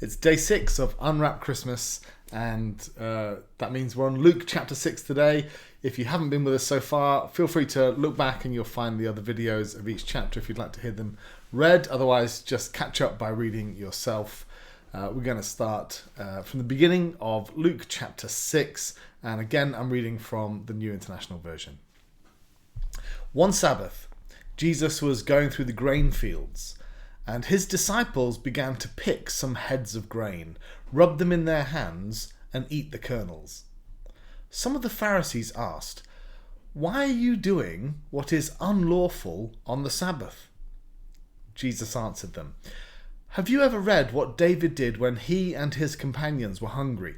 It's day 6 of Unwrap Christmas, and that means we're on Luke chapter 6 today. If you haven't been with us so far, feel free to look back and you'll find the other videos of each chapter if you'd like to hear them read. Otherwise, just catch up by reading yourself. We're going to start from the beginning of Luke chapter 6, and again, I'm reading from the New International Version. One Sabbath, Jesus was going through the grain fields, and his disciples began to pick some heads of grain, rub them in their hands, and eat the kernels. Some of the Pharisees asked, "Why are you doing what is unlawful on the Sabbath?" Jesus answered them, "Have you ever read what David did when he and his companions were hungry?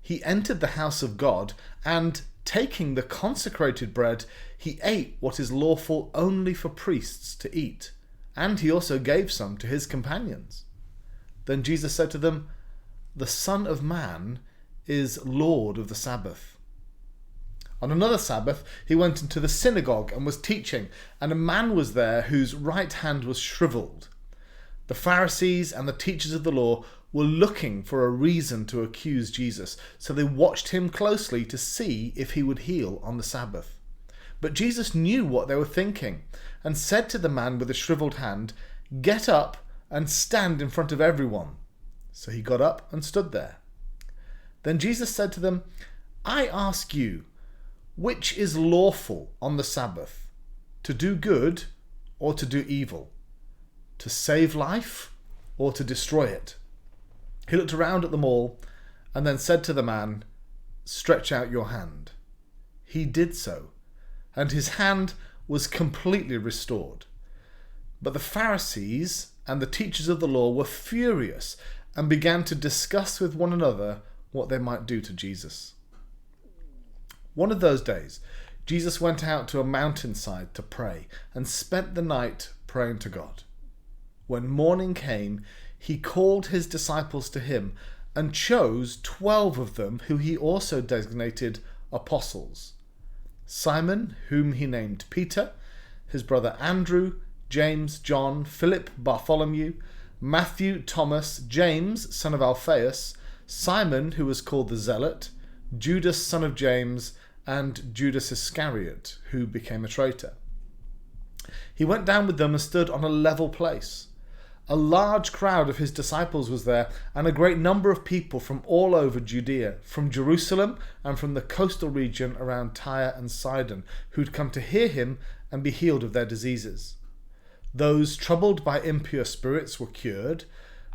He entered the house of God and, taking the consecrated bread, he ate what is lawful only for priests to eat, and he also gave some to his companions." Then Jesus said to them, "The Son of Man is Lord of the Sabbath." On another Sabbath, he went into the synagogue and was teaching, and a man was there whose right hand was shriveled. The Pharisees and the teachers of the law were looking for a reason to accuse Jesus, so they watched him closely to see if he would heal on the Sabbath. But Jesus knew what they were thinking and said to the man with the shriveled hand, "Get up and stand in front of everyone." So he got up and stood there. Then Jesus said to them, "I ask you, which is lawful on the Sabbath, to do good or to do evil, to save life or to destroy it?" He looked around at them all and then said to the man, "Stretch out your hand." He did so, and his hand was completely restored. But the Pharisees and the teachers of the law were furious and began to discuss with one another what they might do to Jesus. One of those days, Jesus went out to a mountainside to pray and spent the night praying to God. When morning came, he called his disciples to him and chose 12 of them, who he also designated apostles: Simon, whom he named Peter, his brother Andrew, James, John, Philip, Bartholomew, Matthew, Thomas, James, son of Alphaeus, Simon, who was called the Zealot, Judas, son of James, and Judas Iscariot, who became a traitor. He went down with them and stood on a level place. A large crowd of his disciples was there, and a great number of people from all over Judea, from Jerusalem and from the coastal region around Tyre and Sidon, who'd come to hear him and be healed of their diseases. Those troubled by impure spirits were cured,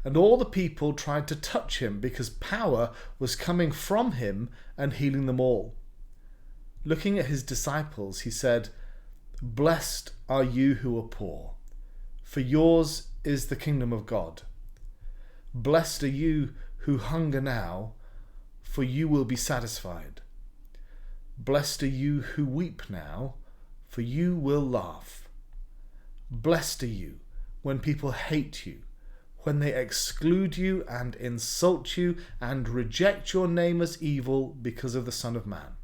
and all the people tried to touch him because power was coming from him and healing them all. Looking at his disciples, he said, "Blessed are you who are poor, for yours is the kingdom of God. Blessed are you who hunger now, for you will be satisfied. Blessed are you who weep now, for you will laugh. Blessed are you when people hate you, when they exclude you and insult you and reject your name as evil because of the Son of Man.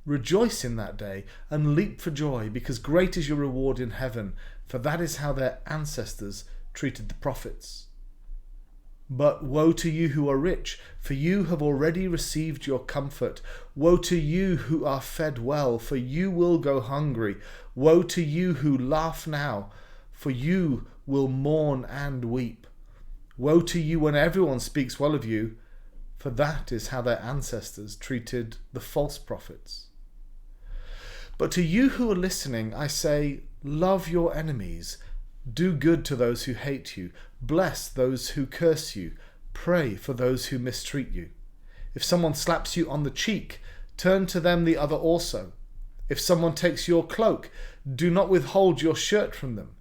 Rejoice in that day and leap for joy, because great is your reward in heaven, for that is how their ancestors treated the prophets. But woe to you who are rich, for you have already received your comfort. Woe to you who are fed well, for you will go hungry. Woe to you who laugh now, for you will mourn and weep. Woe to you when everyone speaks well of you, for that is how their ancestors treated the false prophets. But to you who are listening, I say, love your enemies, do good to those who hate you, bless those who curse you, pray for those who mistreat you. If someone slaps you on the cheek, turn to them the other also. If someone takes your cloak, do not withhold your shirt from them.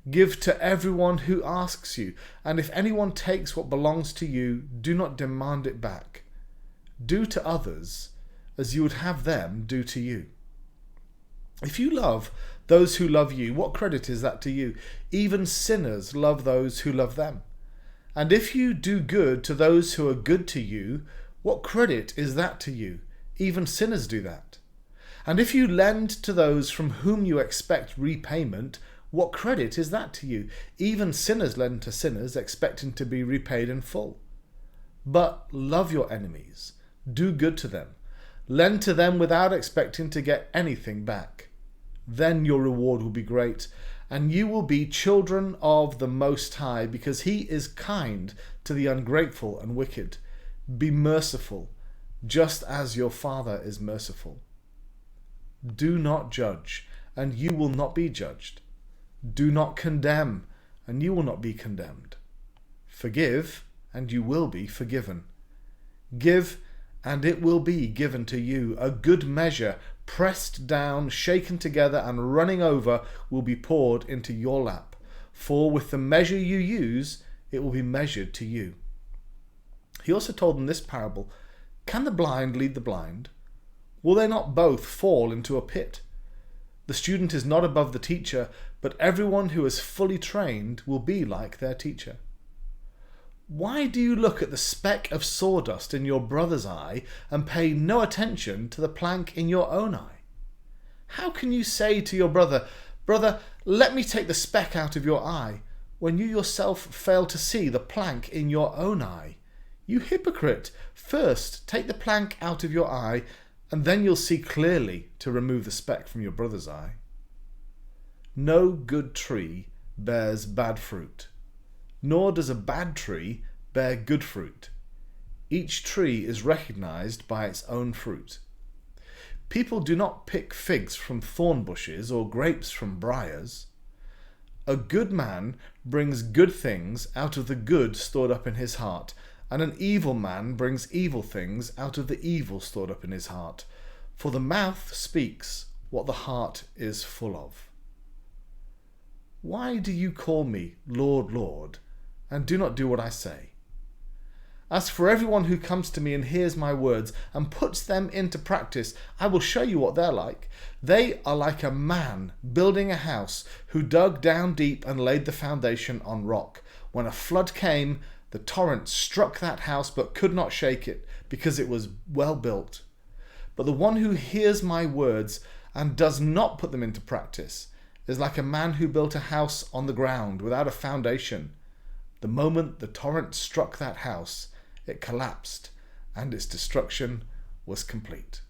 Give to everyone who asks you, and if anyone takes what belongs to you, do not demand it back. Do to others as you would have them do to you. If you love those who love you, what credit is that to you? Even sinners love those who love them. And if you do good to those who are good to you, what credit is that to you? Even sinners do that. And if you lend to those from whom you expect repayment, What credit is that to you? Even sinners lend to sinners, expecting to be repaid in full. But love your enemies, do good to them, lend to them without expecting to get anything back. Then your reward will be great, and you will be children of the Most High, because He is kind to the ungrateful and wicked. Be merciful, just as your Father is merciful. Do not judge, and you will not be judged. Do not condemn, and you will not be condemned. Forgive, and you will be forgiven. Give, and it will be given to you. A good measure, pressed down, shaken together, and running over, will be poured into your lap. For with the measure you use, it will be measured to you. He also told them this parable. Can the blind lead the blind? Will they not both fall into a pit? The student is not above the teacher, but everyone who is fully trained will be like their teacher. Why do you look at the speck of sawdust in your brother's eye and pay no attention to the plank in your own eye? How can you say to your brother, "Brother, let me take the speck out of your eye," when you yourself fail to see the plank in your own eye? You hypocrite! First take the plank out of your eye, and then you'll see clearly to remove the speck from your brother's eye. No good tree bears bad fruit, nor does a bad tree bear good fruit. Each tree is recognized by its own fruit. People do not pick figs from thorn bushes or grapes from briars. A good man brings good things out of the good stored up in his heart, and an evil man brings evil things out of the evil stored up in his heart. For the mouth speaks what the heart is full of. Why do you call me Lord, Lord, and do not do what I say? As for everyone who comes to me and hears my words and puts them into practice, I will show you what they're like. They are like a man building a house who dug down deep and laid the foundation on rock. When a flood came, the torrent struck that house but could not shake it, because it was well built. But the one who hears my words and does not put them into practice is like a man who built a house on the ground without a foundation. The moment the torrent struck that house, it collapsed, and its destruction was complete.